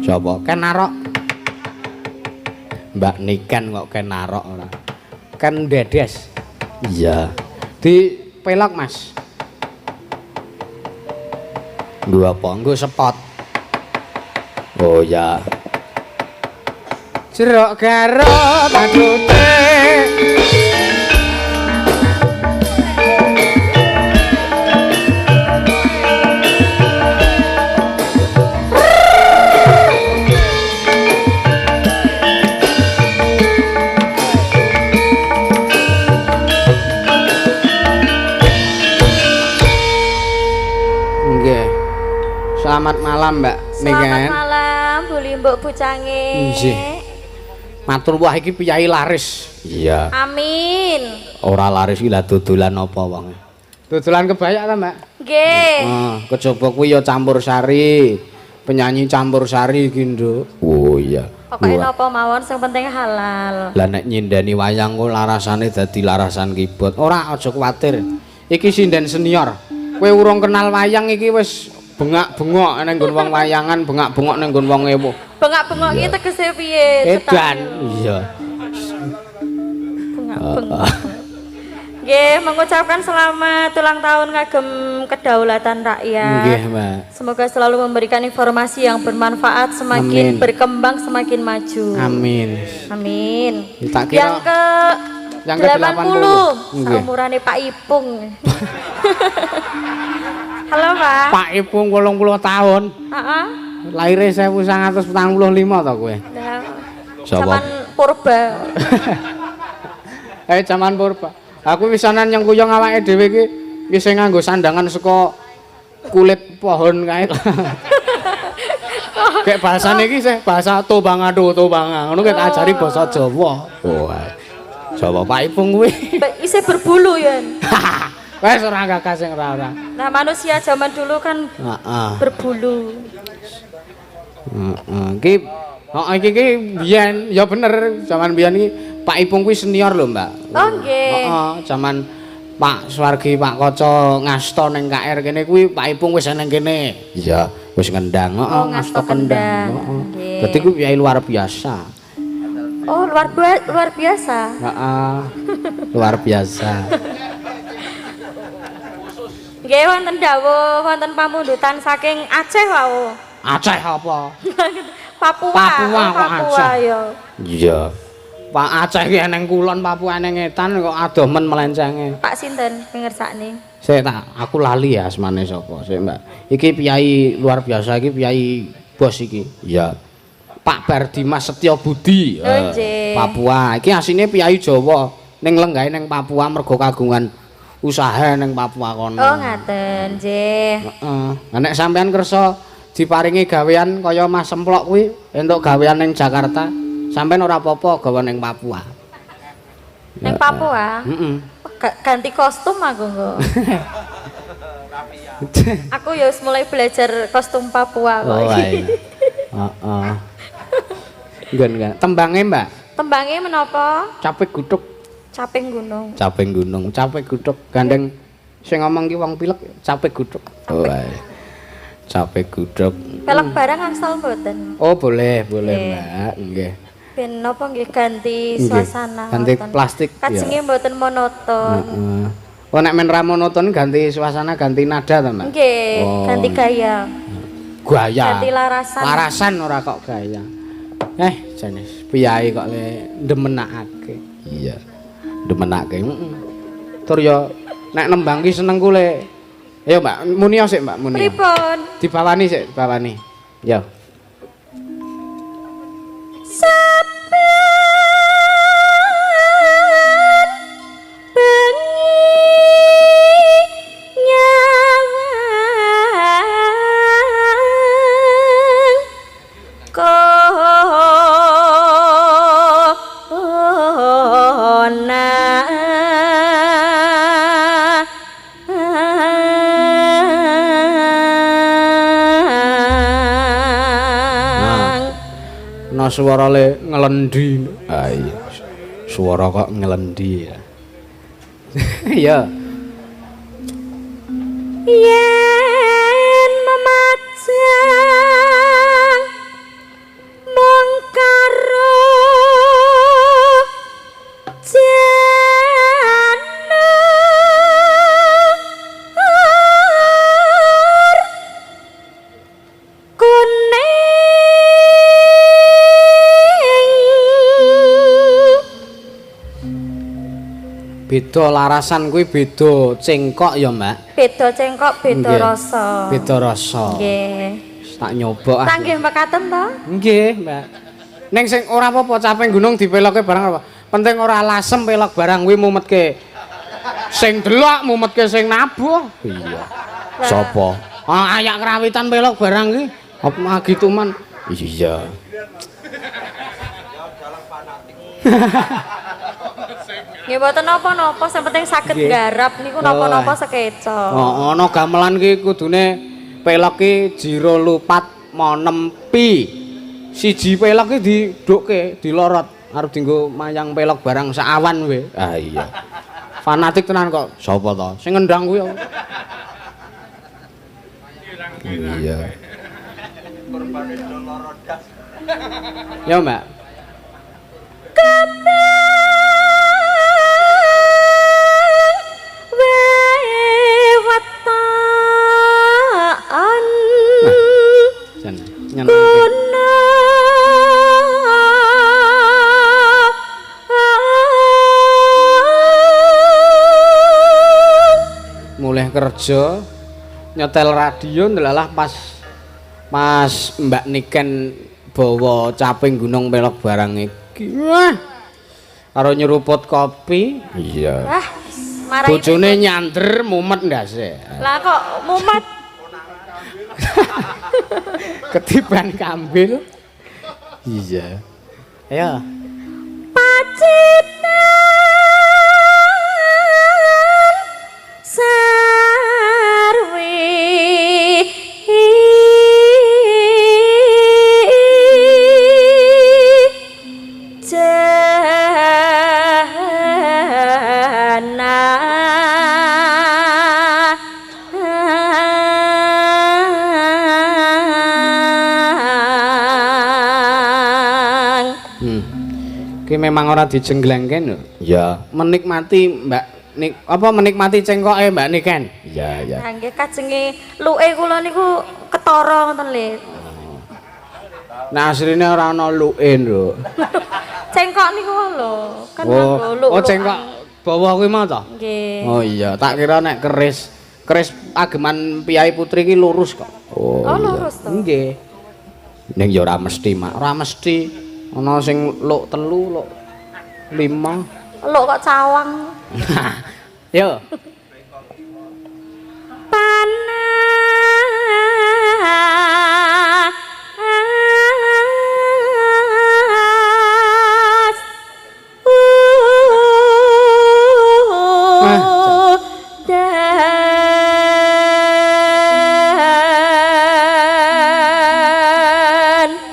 Sapa? Ken Narok. Mbak Niken kok Ken Narok ora. Ken Dedes. Iya. Di pelok, Mas. Nggo apa? Nggo sepot. Oh ya. Jeruk garut madute. Selamat malam, Mbak. Selamat malam, Buli Mbok Bucange. Nggih. Matur wah iki piyayi laris. Iya. Amin. Ora laris iki lah dodolan apa wong. Dodolan kebaya ta, Mbak? Nggih. Kejaba kuwi ya campursari. Penyanyi campursari iki, Nduk. Oh iya. Pokoke napa mawon sing penting halal. Lah nek nyindeni wayang kok larasane dadi larasan kibot. Ora aja kuwatir. Iki sinden senior. Kowe urung kenal wayang iki wis bengak-bengok ning nggon wong wayangan, bengak-bengok ning nggon wong ewo. Bengak-bengok iki tegese piye? Edan. Iya. Bengak-bengok. Nggih, mengucapkan selamat ulang tahun kagem kedaulatan rakyat. Nggih, Mbak. Semoga selalu memberikan informasi yang bermanfaat, semakin berkembang, semakin maju. Amin. Amin. Tak kira yang ke 80 saumurane Pak Ipung. Halo, Pak. Pak Ipung 80 tahun. Heeh. Lahire 1945 to kowe. Nah, Sapa? zaman purba. Zaman purba. Aku wisanan nyengkuyung awake dhewe iki wis nganggo sandangan saka kulit pohon kae. Kayak bahasane iki sih bahasa tobangado tobanga. Ngono tak ajari basa Jawa. Oh. Sapa Pak Ipung kuwi? Isih berbulu ya. Wes ora gagas sing ora. Nah, manusia zaman dulu kan berbulu. Iki biyen ya bener, zaman biyen iki Pak Ipung kuwi senior lho, Mbak. Oh nggih. Zaman Pak Suwargi, Pak Kaca ngasta ning KR kene kuwi Pak Ipung wis nang kene. Iya, wis ngendang. Ngasta kendang. Dadi kuwi piye luar biasa. Oh, luar biasa. Luar biasa. Nggih wonten dawuh wonten pamundutan saking Aceh wau. Aceh apa? Papua kok Aceh. Iya. Pak Aceh ki eneng kulon, Papua eneng etan kok adoh men melencenge. Pak sinten pingersakne? Sik tak aku lali ya asmane sapa, sik Mbak. Iki piyai luar biasa iki piyai bos iki. Iya. Pak Bardimas Setyo Budi. Papua. Iki asine piyai Jawa ning lenggahe ning Papua mergo kagungan usaha ning Papua kono. Oh ngaten, nggih. Heeh. Nek sampean kersa diparingi gawean kaya Mas Semplok kuwi entuk gawean ning Jakarta, sampean ora apa-apa gawe ning Papua. Ning Papua? Heeh. Ganti kostum aku nggo. Aku ya wis mulai belajar kostum Papua kok. Oh iya. Heeh. Nggon tembange, Mbak. Tembange menapa? Capek gutuk. Caping gunung. Caping gunung, capek gutuk. Gandeng sing ngomong ki wong pilek capek gutuk. Oh iya. Capek guduk. Pelek barang angsal mboten? Oh, boleh, Mbak. Nggih. Ben napa nggih ganti suasana. Ganti plastik. Kajenge mboten monoton. Oh, nek men ra monoton ganti suasana, ganti nada ta, Mbak? Nggih, ganti gaya. Gaya. Ganti larasan. Larasan ora kok gaya. Jenis piyayi kok le demenakake. Iya. Demenake. Tur yo nek nembang ki senengku le. Ayo Mbak, muni sik Mbak, muni. Pripun? Dibawani sik, dibawani. Yo. Suara le ngelendi. Ah iya. Suara kok ngelendi ya. Iya. Yen memajang Beda larasan kuwi beda cengkok ya, Mbak. Beda cengkok, beda rasa. Beda rasa. Nggih. Tak nyoba ah. Tak nggih mekaten to? Nggih, Mbak. Ning sing ora apa-apa caping gunung dipeloke barang apa. Penting ora lasem pelok barang kuwi mumetke. Sing delok mumetke sing nabuh. Iya. Sopo? Ah ayak kerawitan pelok barang ki. Apa gitu man? Iya. Nggih mboten napa-napa, sing penting saged garap niku napa-napa sekeca. Oh, ana gamelan ki kudune pelok ki jiro lupat monempi. Siji pelok ki didukke, dilorot arep dienggo mayang pelok barang saawan we. Ah iya. Fanatik tenan kok. Sapa to? Sing ngendang kuwi. Iya. Ya, Mbak. Mulai kerja nyetel radio ndelalah pas Mbak Niken bawa caping gunung pelok barang iki. Wah. Karo nyeruput kopi. Iya. Wah, marai. Bojone nyander mumet ndase. Lah kok mumet? Ketiban kambil. Iya. Ayo. Pacitan sarwi memang ora dijenglengken lho. Ya, menikmati Mbak menikmati cengkoke Mbak Niken. Iya, iya. Nah, nggih kajenge luke kula niku ketara ngoten lho. Nah, asline ora ana luke lho. Cengkok niku lho, kan nganggo luk. Oh, cengkok bawah kuwi mau to? Nggih. Oh iya, tak kira nek keris ageman Piyai Putri iki lurus kok. Oh, lurus to. Nggih. Ning ya ora mesti, Mak. Ora mesti. Ana sing luk 3, luk 5. Luk kok cawang. Yo.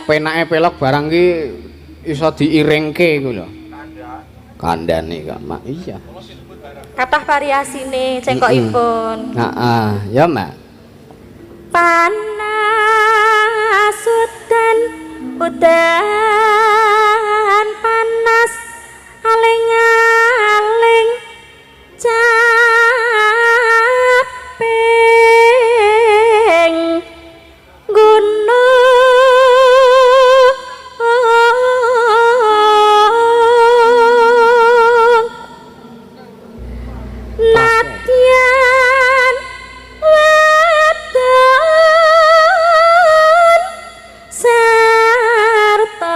Penake pelok barang ki iso diiringke kuwi lho. Kandhane kok, Mak. Iya. Kathah variasine cengkokipun. Heeh, ya, Mbak. Panas udan panas aling-aling caping gunung nadyan wedon sarta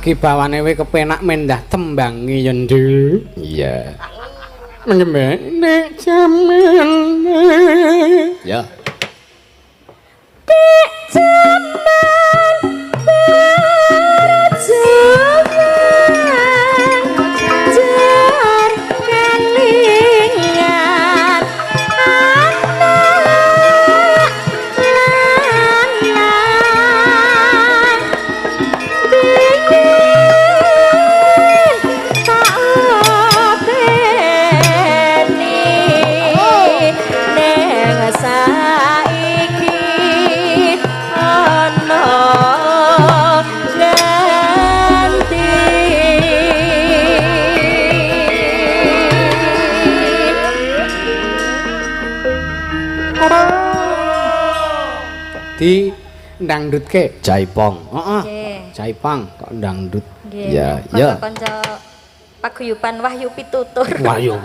Bawane we kepenak mendah tembangi yendu. Iya. Menyembah nek jaman. Ya. Nek jaman berjalan jar kelingan anak lanang Di ndangdutke Jaipong. Heeh. Nggih. Jaipang kok ndangdut. Nggih. Ya, ya. Kanca paguyuban Wahyu Pitutur. Wahyu.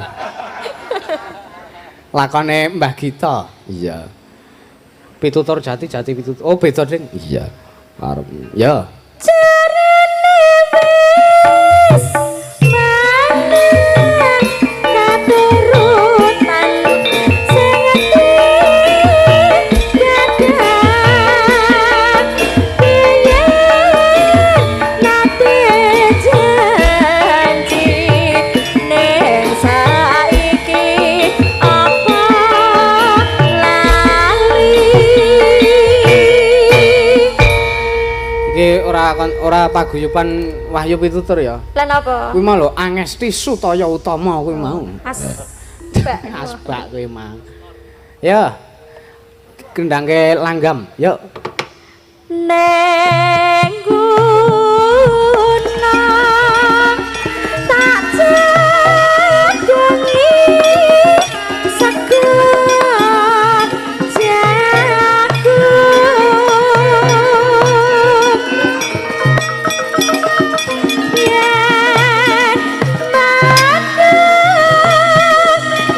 Lakone Mbah Gita. Iya. Pitutur Jati Pitutur. Oh, beda, Ding. Iya. Arep. Ya. Ora paguyuban Wahyu Pitutur ya. Lan apa? Kuwi mau lho Angesti Sutaya Utama kuwi mau. Asbak kuwi mau. Ya. Kendangke langgam, yuk. Neng gunung tak jagungi sekar jagung yen mati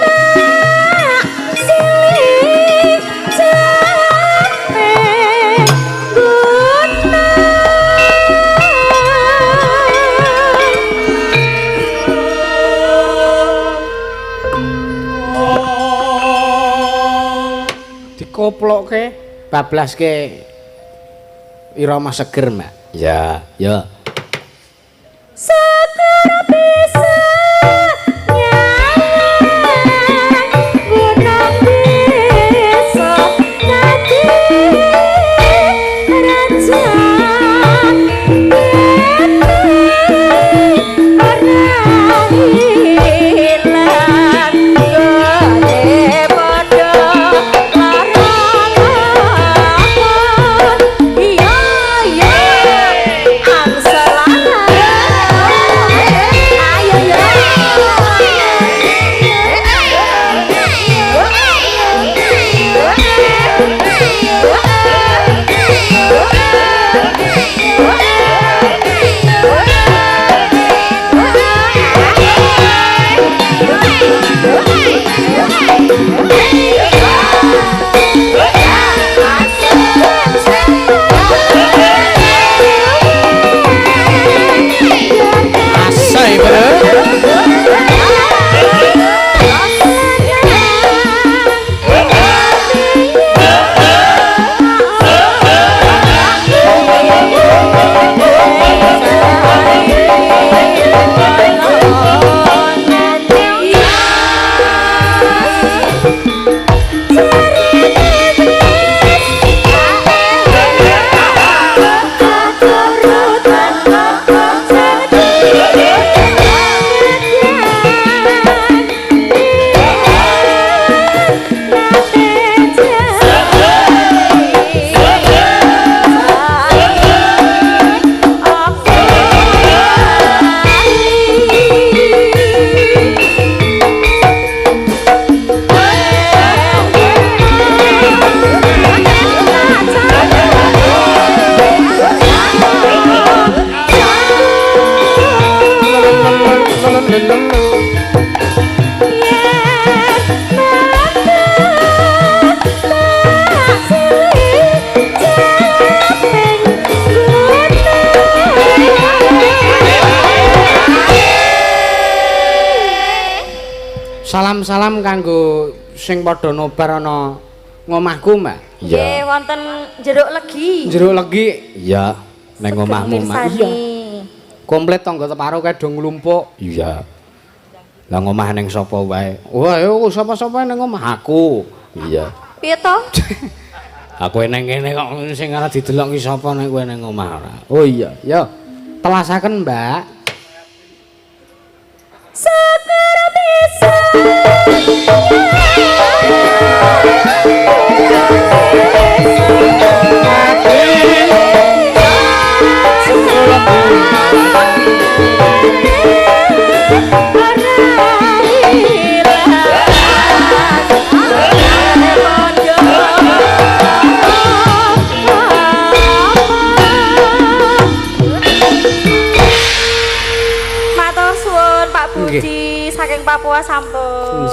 nak silih capek dikoplokke bablaske irama seger, Mbak. Ya, ya. seger bisa nyawang gunung bisa dadi raja ora hilang gede padha iya iya angsalan ayo ya Asai, Bro. Salam-salam kanggo sing padha nobar ana ngomahku, Mbak. Nggih, wonten jeruk legi. Jeruk legi. Iya, ning omahmu, Mbak. Iya. Komplit tangga teparo kae do nglumpuk. Iya. Lah ngomah ning sapa wae? Wah, yo sapa-sapa ning omah aku. Iya. Piye to? Aku ning kene kok sing arep didelok ki sapa nek kowe ning omah ora. Oh iya, yo. Telasaken, Mbak. Seger bisa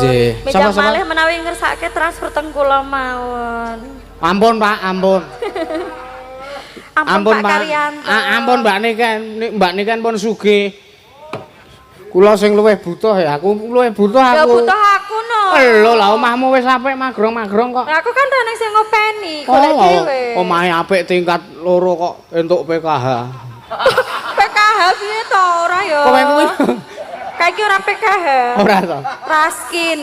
Nggih. Minjam malih menawi ngersake transfer teng kula mawon. Ampun, Pak, ampun. Ampun Pak Karyanto. Ampun Mbak niken pun sugih. Kula sing luwih butuh ya, aku luwih butuh aku. Ya butuh aku no. Lho, lah omahmu wis apik magrong-magrong kok. Aku kan rene sing ngopeni, golek dhewe. Omahe apik tingkat 2 kok entuk PKH. PKH piye to ora ya? Kowe kuwi kayak ora PKH. ora to. Raskin.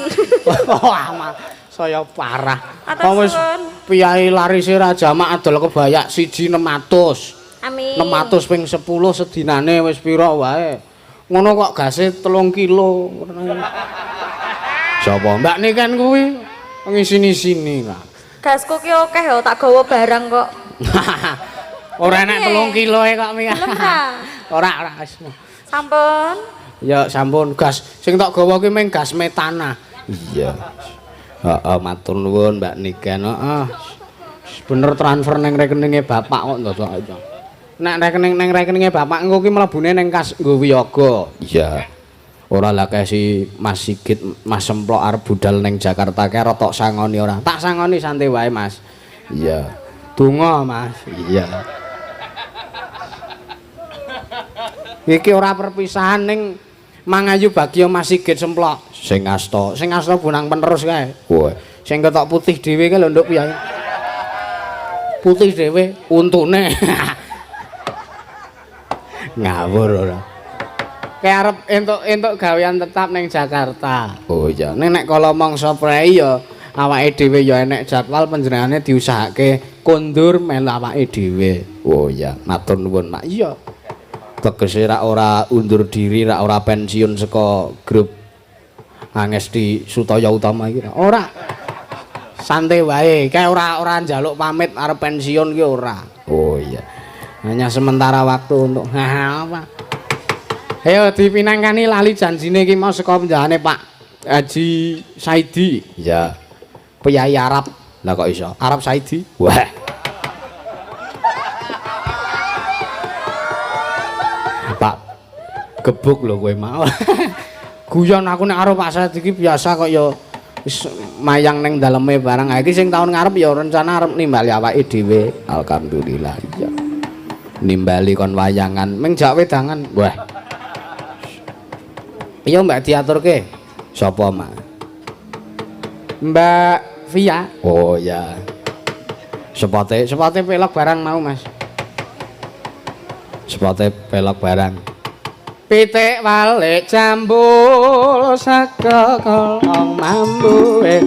Wah, saya parah. Atas Wis piyai larise ra jamak adol kebayak 1 600. Amin. 600 ping 10 sedinane wis pira wae. Ngono kok gase 3 kilo. Sapa? Mbak niken kuwi ngisini-sini lah. Gasku ki akeh ya tak gawa barang kok. Ora enek 3 kiloe kok mi. Ora wis. Sampun. Ya sampun gas sing tak gawa ki mung gas metana. Iya. Heeh matur nuwun Mbak Niken. Heeh. Bener transfer ning rekeninge bapak kok ndodok itu. Nek rekeninge bapak engko ki mlebune ning kas nggo wiyaga. Iya. Ora lah si Mas Sigit, Mas Semplok arep budal ning Jakarta kae rotok sangoni ora. Tak sangoni santai wae, Mas. Iya. Donga, Mas. Iya. Iki ora perpisahan ning Mangayu Bagya Mas Sigit Semplok. Sing asta bunang penerus kae. Wah, sing ketok putih dhewe kae lho nduk piyai. Putih dhewe untune. Ngawur ora. Kayak arep entuk gawean tetap ning Jakarta. Oh iya, nek kala mangsa prei ya awake dhewe ya enek jadwal panjenengane diusahake kondur melu awake dhewe. Oh iya, matur nuwun Mak. Iya. Tegese ora undur diri, ora pensiun saka grup Angesti Sutaya Utama iki. Ora. Santai wae, kayak ora njaluk pamit arep pensiun ki ora. Oh iya. Hanya sementara waktu untuk apa? Ayo dipinangkani lali janjine iki mau saka penjahane Pak Haji Saidi. Ya. Piyai Arab. Lah kok iso? Arab Saidi? Wah. Pak gebuk lho kowe mau. Guyon aku nek karo Pak Saidi iki biasa kok ya wis mayang ning daleme barang. Ha iki sing taun ngarep ya rencana arep nimbali awake dhewe. Alhamdulillah. Iya. Nimbali kon wayangan ming jak wedangan. Wah. Iya Mbak diaturke. Sapa, Mak? Mbak Via. Oh ya. Sepote pelok barang mau, Mas. Sepote pelok barang. Pitik walik jambul saka kolong mambuhe.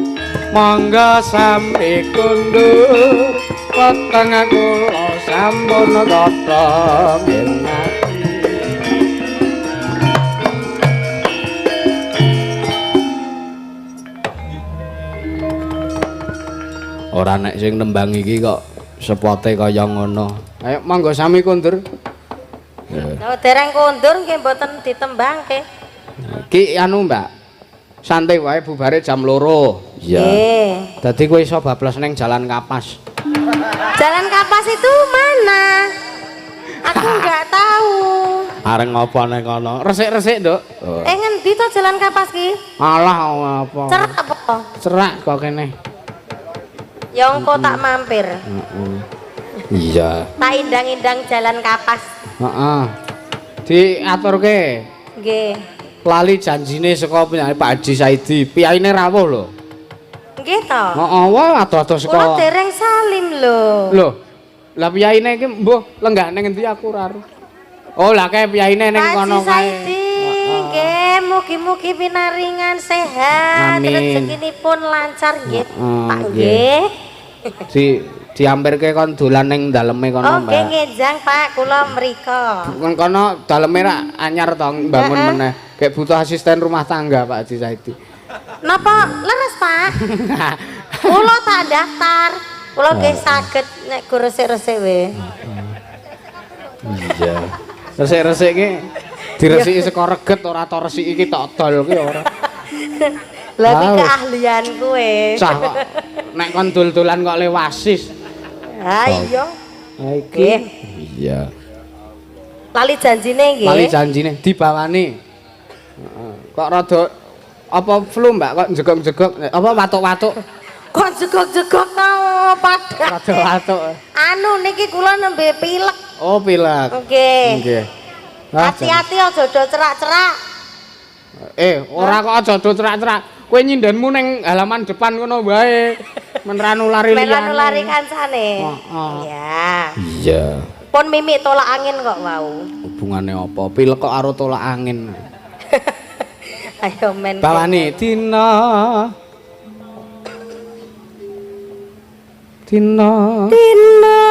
Monggo sampe kundur potong kula sampun gotong enak. Ora nek sing nembang iki kok sepote kaya ngono. Ayo monggo sami kundur. Lho dereng kundur nggih mboten ditembangke. Ki anu Mbak. Santai wae bubare jam 2. Iya. Dadi kowe iso bablas ning Jalan Kapas. Jalan Kapas itu mana? Aku enggak tahu. Areng ngopo ning kono? Resik-resik, Nduk. Ngendi to Jalan Kapas ki? Alah apa? Cerak apa? Cerak kok kene. Ya engko tak mampir. Iya. Tak indang-indang Jalan Kapas. Heeh. Diaturke. Nggih. Lali janjine saka Pak Haji Saidi. Piyaine rawuh lho. Nggih to? Heeh, wah ado-ado saka. Kula dereng salim lho. Lho. Lah piyaine iki mbuh lenggah ning endi aku ora. Oh, lah kae piyaine ning kono kae. Nggih, mugi-mugi pinaringan sehat, rezekinipun lancar nggih, Pak nggih. Diampirke kon dolan ning daleme kono, Mbak. Nggih, ngenjang Pak, kula mriko. Kon kono daleme ra anyar to bangun meneh. Kayak butuh asisten rumah tangga Pak Haji Saidi. Napa leres, Pak? Kula tak daftar. Kula nggih saged nek go resik-resik wae. Iya. Resik-resik ki diresiki saka reget ora to resiki iki tok dol ki ora. Lah iki keahlian kowe. Cah kok nek kon dol-dolan kok lewasis. Ha iya. Ha iki. Iya. Lali janjine nggih. Lali janjine dibawani. Kok rada apa flu Mbak kok jegok-jegok apa watuk-watuk? Kok jegok-jegok tau padha. Watuk-watuk. Anu niki kula nembe pilek. Oh, pilek. Nggih. Nggih. Hati-hati aja do cerak-cerak. Ora kok aja do cerak-cerak. Kowe nyindenmu ning halaman depan ngono wae. Men ra nulari liyane. Men ra nulari kancane. Iya. Iya. Pun mimik tolak angin kok wau. Hubungane apa? Pilek kok karo tolak angin. Ayo men. Bawani Tina. Tina. Tina.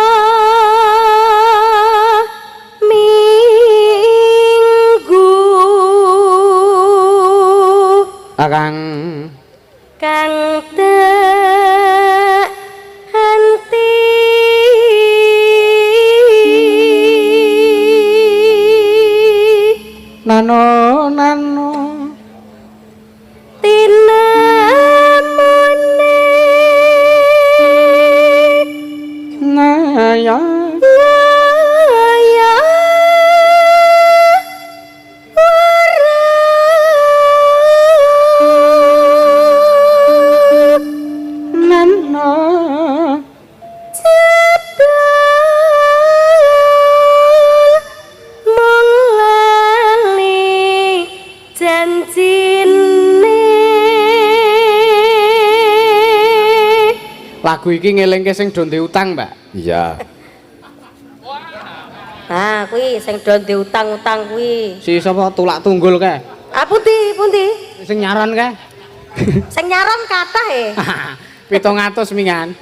Minggu. Akang. Kang henti. Nano. Tinamune Naya. Lagu iki ngelingke sing do utang, Mbak. Iya. Nah, kuwi sing do utang-utang kuwi. Si sapa tulak tunggul kae? Ah, pundi? Sing nyaron kae? Sing nyaron kathah 700 mingan.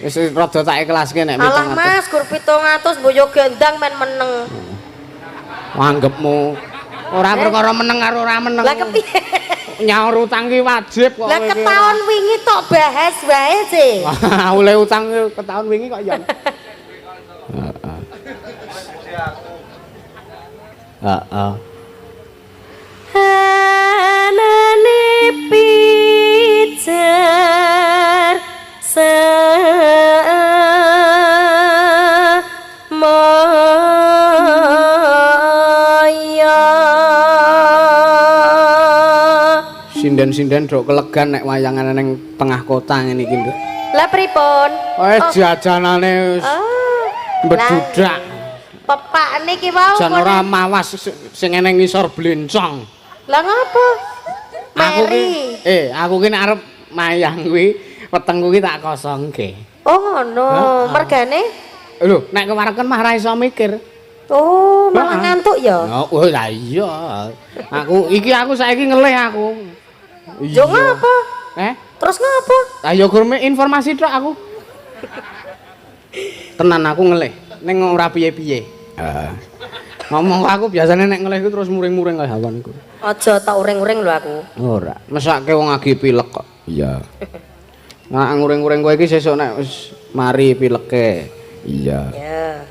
Wis rada tak ikhlaske nek 700. Alah Mas, gur 700 boyo gendang men meneng. Anggepmu ora perkara meneng karo ora meneng. Lah kepiye? Nyaur utang ki wajib kok. Lah ketaun wingi tok bahas wae sih. Oleh utang ketaun wingi kok ya. Heeh. Hanane pijar Sinden-sinden dok kelegan nek wayangan ning tengah kota ngene iki, Nduk. Lah pripun? Jajanane wis bedudak. Pepak niki wau jan ora mawas sing eneng ngisor blencong. Lah ngapa? Aku ki nek arep mayang kuwi wetengku ki tak kosongke. Oh ngono, mergane? Lho, nek kemareken mah ra iso mikir. Oh, malah ngantuk ya? Oh, lah iya. Aku saiki ngelih aku. Yo ngapa? Terus ngapa? Lah ya gur informasi tok aku. Tenan aku ngelih, ning ora piye-piye. Ngomong aku biasanya nek ngelih terus muring-muring kaya awan iku. Aja tak uring-uring lho aku. Ora, mesake wong lagi pilek kok. Iya. Nah, nguring-nguring kowe iki sesuk nek wis mari pileke. Iya. Ya.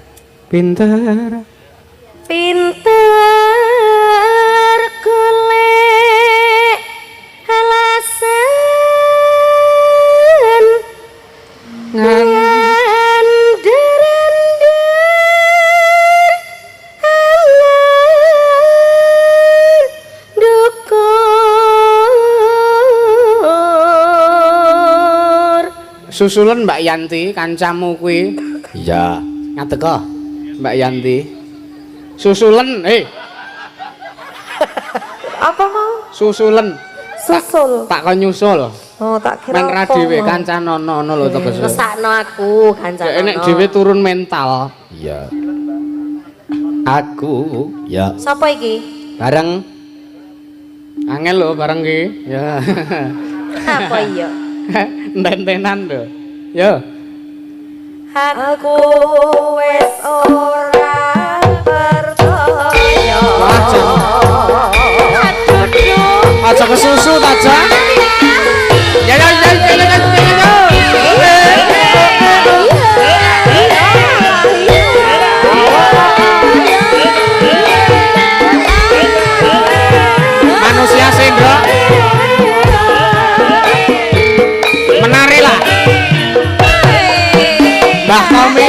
Pinter golek alasan ngandir-andir alar dukur. Susulen Mbak Yanti kancamu kuwi. Iya. Ngateko Mbak Yanti. Susulen, Apa mau? Susulen. Susul. Tak kon nyusul. Oh, tak kira. Men ra dhewe kancanono ngono lho tegese. Mesakno aku kancanono. Nek dhewe turun mental. Iya. Aku, ya. Sapa iki? Bareng. Angel lho bareng ki. Ya. Apa iya? Enten-tenan lho. Ya. Aku wis ora percaya. Aja kesusu ta, Jan? Ya. Manusia sendro. Menarilah. Mbah Tommy.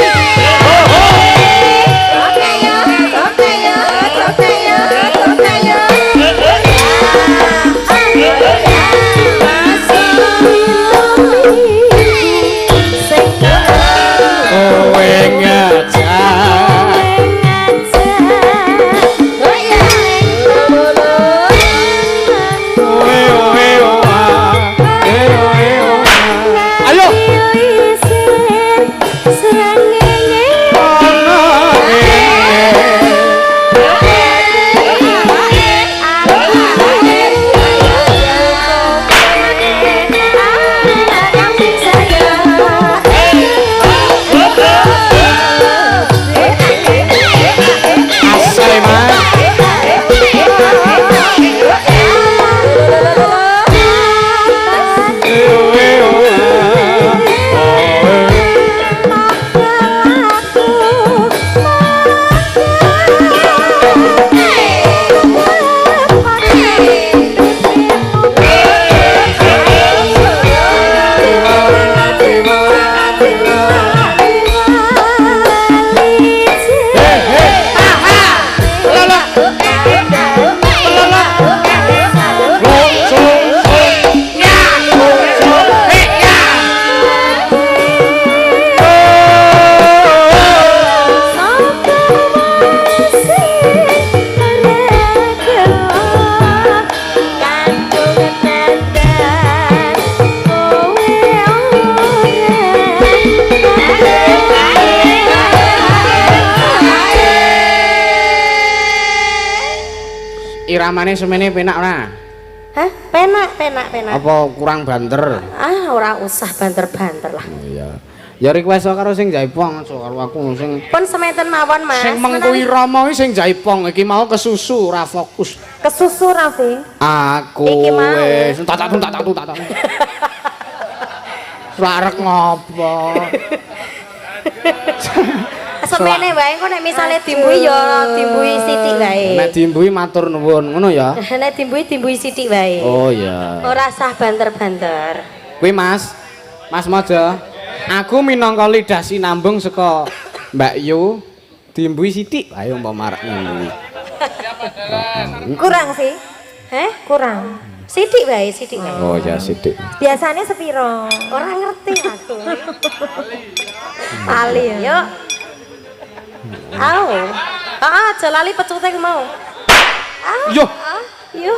iramane semene penak ora? Hah? Penak. Apa kurang banter? Ah, ora usah banter-banter lah. Oh iya. Ya request karo sing jaipong aja karo aku sing pun semeten mawon Mas. Sing mengkuwi Rama iki sing jaipong iki mau kesusu ora fokus. Kesusu Rafi. Aku wis tak. Larek ngopo? Semene wae engko nek misale dimbui ya dimbui sithik wae. Nek dimbui matur nuwun ngono ya. Nek dimbui sithik wae. Oh iya. Ora usah banter-banter. Kuwi Mas Mojo. Aku minangka lidah sinambung saka Mbak Yu dimbui sithik ae umpama arek ngene. Kurang sih. Kurang. Sithik wae. Oh ya sithik. Biasanya sepiro? Ora ngerti aku. Ali ya. Yuk. Aja lali pecute mau. Yo. Yo.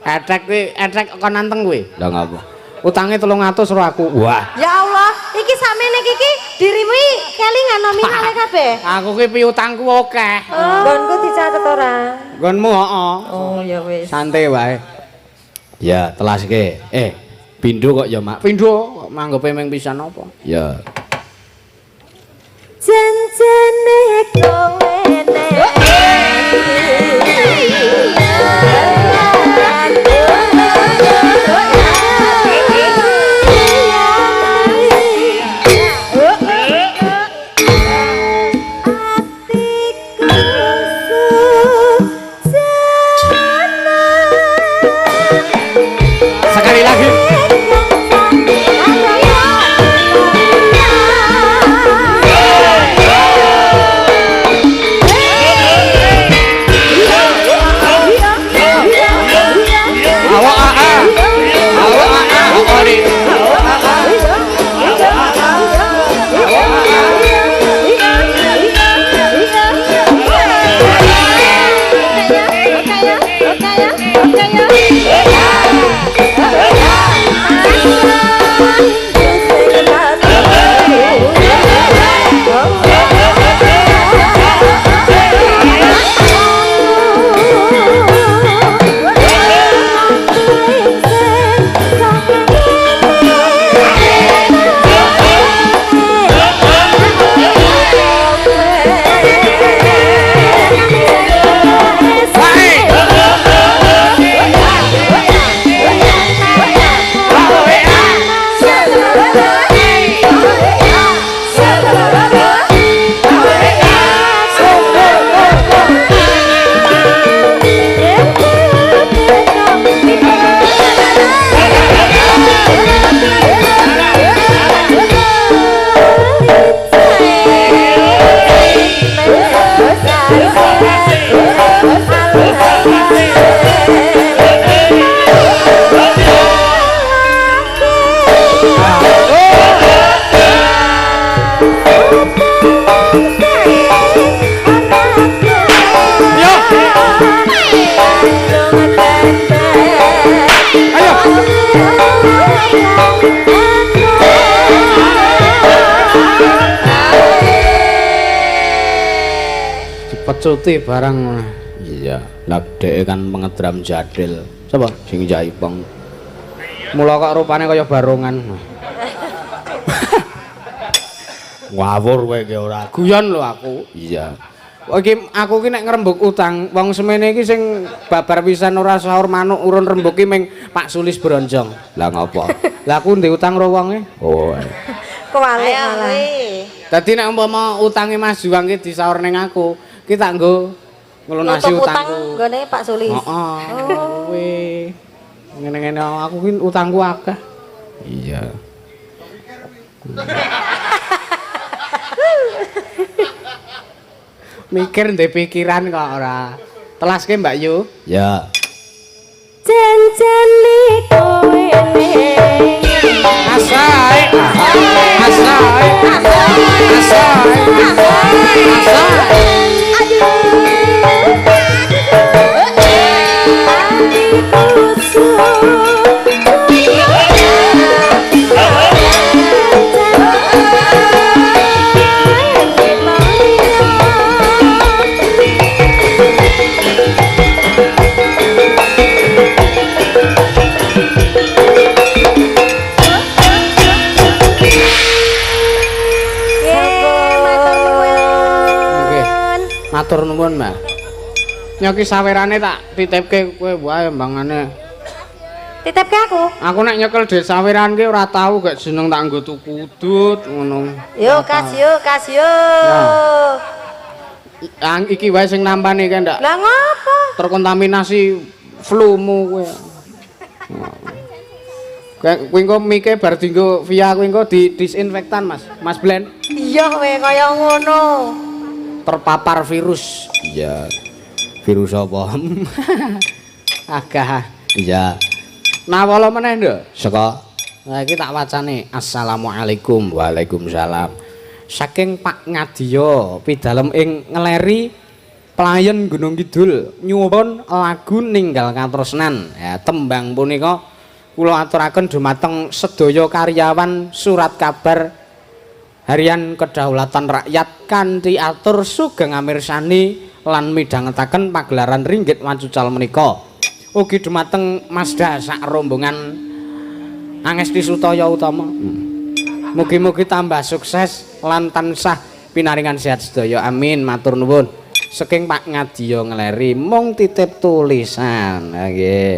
Etek kok nanteng kowe. Lah ngapa? Utange 300 ro aku. Wah. Ya Allah, iki samene iki dirimu kelingan nominale kabeh. Aku ki piutangku akeh. Nggonku dicatet ora? Nggonmu heeh. Oh ya wis. Santai wae. Ya, telaske. Pindho kok ya, Mak. Pindho kok manggepe ming pisan apa? Ya. Janjane kowe nek sekali lagi. Pecuti barang. Iya, lak dhek kan pengedram jadil. Sapa sing jaipong? Mula kok rupane kaya barongan. Ngawur kowe ki ora. Guyon lho aku. Iya. Iki aku ki nek ngrembug utang, wong semene iki sing babar pisan ora sahur manuk urun rembug ki ming Pak Sulis Bronjong. Lah ngopo? Lah aku ndek utang ro wonge. Oh. Kuwalik malah. Dadi nek umpama utange Mas Juwang ki disaur ning aku, ki tak nggo nglunasi utangku. Nggone Pak Sulis. Heeh. Kowe. Ngene-ngene aku ki utangku akeh. Iya. Mikir ndek pikiran kok ora. Telaske Mbak Yu? Ya. Janjane kowe Asai. Asai. Matur nuwun, Mbak. Nyoki sawerane tak titipke kowe wae mbangane. Titipke aku. Aku nek nyekel dhewe saweran ki ora tau gak jeneng tak nggo tuku udut ngono. Yo kas yo. Iki wae sing nampani kan ndak. Lah ngopo? Terkontaminasi flu-mu kowe. Kowe engko mike bar dienggo via kowe engko disinfektan, Mas. Mas Blend. Iya kowe kaya ngono. Terpapar virus. Iya. Virus apa? Agak. Iya. Nawala meneh nduk. Saka. Nah iki tak wacane. Assalamualaikum. Waalaikumsalam. Saking Pak Ngadiya pidalem ing Ngeleri pelayan Gunung Kidul nyuwun lagu Ninggal Katresnan. Ya tembang punika kula aturaken dumateng sedaya karyawan surat kabar Harian Kedaulatan Rakyat kanthi atur sugeng amirsani lan midhangetaken pagelaran ringgit wacucal menika. Ugi dumateng Masda sak rombongan Angesti Sutaya Utama. Mugi-mugi tambah sukses lan tansah pinaringan sehat sedaya. Amin. Matur nuwun. Saking Pak Ngadiya Ngeleri mung titip tulisan. Nggih.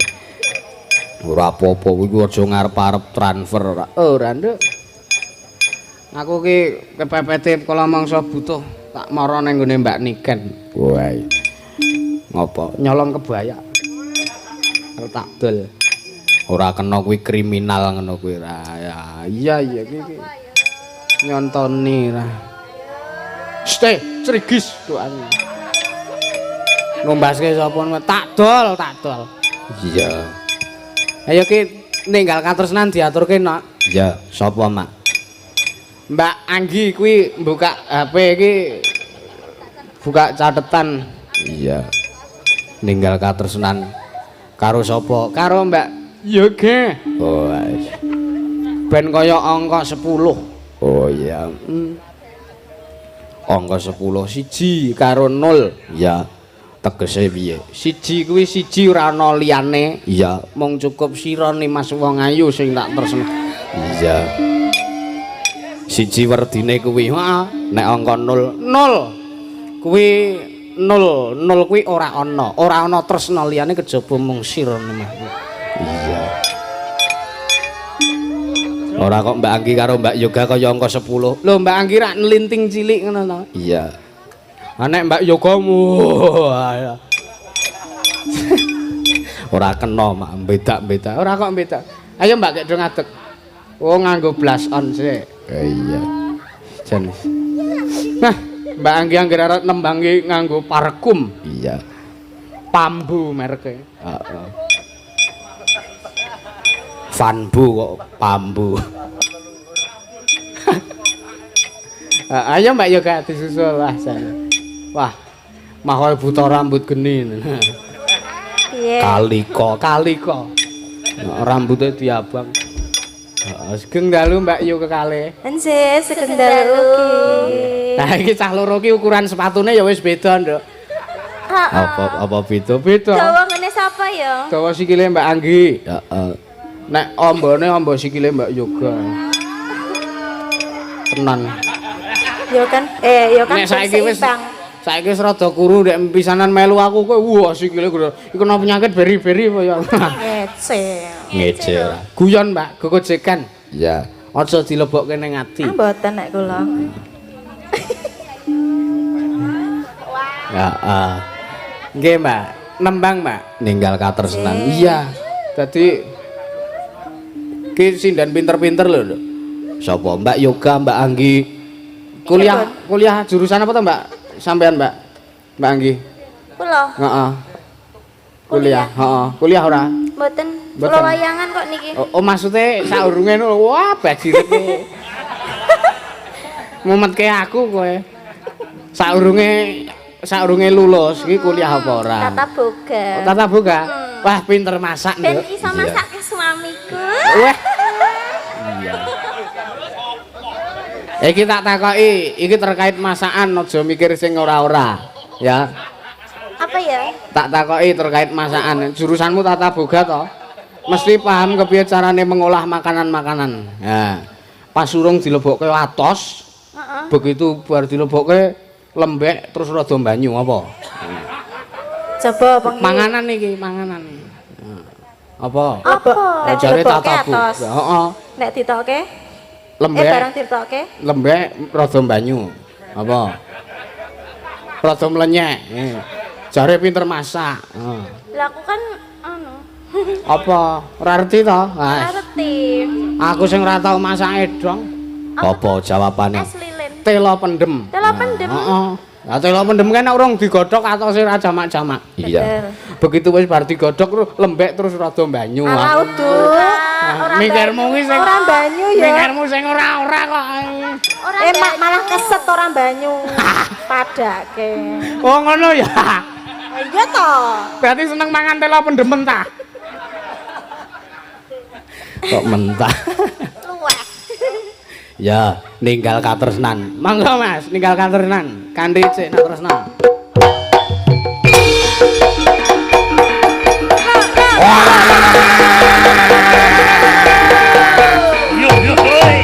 Ora apa-apa kuwi aja ngarep-arep transfer ora nduk. Aku ki kepepete kala mangsa butuh tak mara ning gone Mbak Niken. Wae. Ngopo? Nyolong kebaya. Tak dol. Ora kena kuwi kriminal ngono kuwi ra. Ya iya iki. Nyontoni ra. Crigis tuan. Ngombaske sapa tak dol. Iya. Ayo ki Ninggal Katresnan diaturke nak. Iya, sapa Mak? Mbak Anggi kuwi buka HP iki buka catetan. Iya. Ninggal Katresnan karo sapa? Karo Mbak Yoga. Oh, ben kaya angka 10. Oh iya. Angka 10 siji karo 0. Iya. Tegese piye? Siji kuwi siji ora ana liyane. Iya, mung cukup sira Mas wong ayu sing tak tresna. Iya. Siji werdine kuwi. Heeh. Nek angka 0 kuwi 0 kuwi ora ana tresna liyane kejaba mung sira Mas. Iya. Ora kok Mbak Anggi karo Mbak Yoga kaya angka 10. Lho Mbak Anggi rak nlinting cilik ngono to. Iya. Nek Mbak Yogamu ora kena mak beda-beda. Ora kok beda. Ayo Mbak kek do ngadeg. Oh nganggo blush on sik. Iya. Jan. Nah, Mbak Anggi anggere arep nembangi nganggo parfum. Iya. Pambu mereke. Heeh. Vanbu kok pambu. Ayo Mbak Yoga disusul lah saya. Wah, mahal buta rambut geni. Piye? Kaliko. Rambutnya diabang. Sugeng dalu Mbak Yu kekalih. Ense sugeng dalu. Nah iki cah loro ki ukuran sepatune ya wis beda, Nduk. Apa beda? Dawa ngene sapa ya? Dawa sikile Mbak Anggi. Heeh. Nek ombone ombo sikile Mbak Yoga. Tenan. Yo kan nek saiki wis rada kuru nek pisanan melu aku kowe wah sikile iku kena penyakit beri-beri apa ya. Ngece. Guyon Mbak, gogojekan. Iya. Aja dilebokke ning ati. Mboten nek kula. Heeh. Nggih Mbak, nembang Mbak, Ninggal Katresnan. Iya. Dadi ki sindan pinter-pinter lho. Sapa? Mbak Yoga, Mbak Anggi. Kuliah jurusan apa to, Mbak? Sampean, Mbak? Mbak Anggi. Kula. Heeh. Kuliah, heeh. Kuliah ora? Mboten. Kula wayangan kok niki. Oh, maksudnya saurunge wah bajirke. Mumetke aku kowe. Saurunge lulus iki kuliah apa ora? Tata boga. Oh, tata boga. Wah, pinter masak, Nduk. Ben iso masak ke suamiku. Wah. Iya. Iki tak takoki, iki terkait masakan aja mikir sing ora-ora, ya. Apa ya? Tak takoki terkait masakan. Jurusanmu tata boga to? Mesti paham kepiye carane mengolah makanan-makanan. Ya. Pas urung dilebokke atos, begitu bar dilebokke lembek terus rada banyu apa? Coba pengen. Manganan iki, manganan. Apa? Apa? Nek Jare tak dilebokke tabu. atos. Heeh. Nek ditokke? Lembek. Barang ditokke? Lembek rada banyu. Apa? Rada mlenyek. Jare pinter masak. Heeh. Lah aku kan anu. Apa? Ora ngerti to? Ora ngerti. Aku sing ora tau masak edong. Apa jawabane? Es lilin. Tela pendem. Tela pendem. Heeh. Lah tela pendem kan urung digodhog atose ora jamak-jamak. Iya. Begitu wis bar digodhog lembek terus rada banyu. Ala uduk. Mikirmu ki sing ora banyu ya. Mikirmu sing ora-ora kok. Malah keset ora banyu. Padake. Oh ngono ya. Iya to. Berarti seneng mangan tela pendem mentah. Kok mentah? Luweh. Ya, ninggal katresnan. Monggo Mas, ninggal katresnan. Kanthi sik nak tresnan. Yo yo hoy.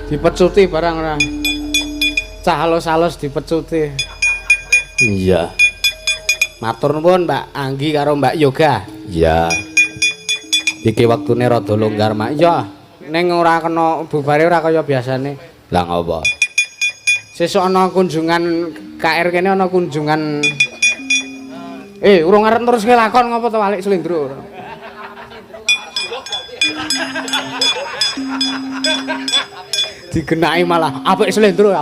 Dipecuti barang ora. Cah halus-halus dipecuti. Iya. Matur nuwun Mbak Anggi karo Mbak Yoga. Iya. Iki wektune rada longgar, Mak. Iya. Ning ora kena bubare ora kaya biasane. Lah ngopo? Sesuk ana kunjungan KR kene ana kunjungan urung arep neruske lakon ngopo to balik Slendro. Digenaki malah apik Slendro.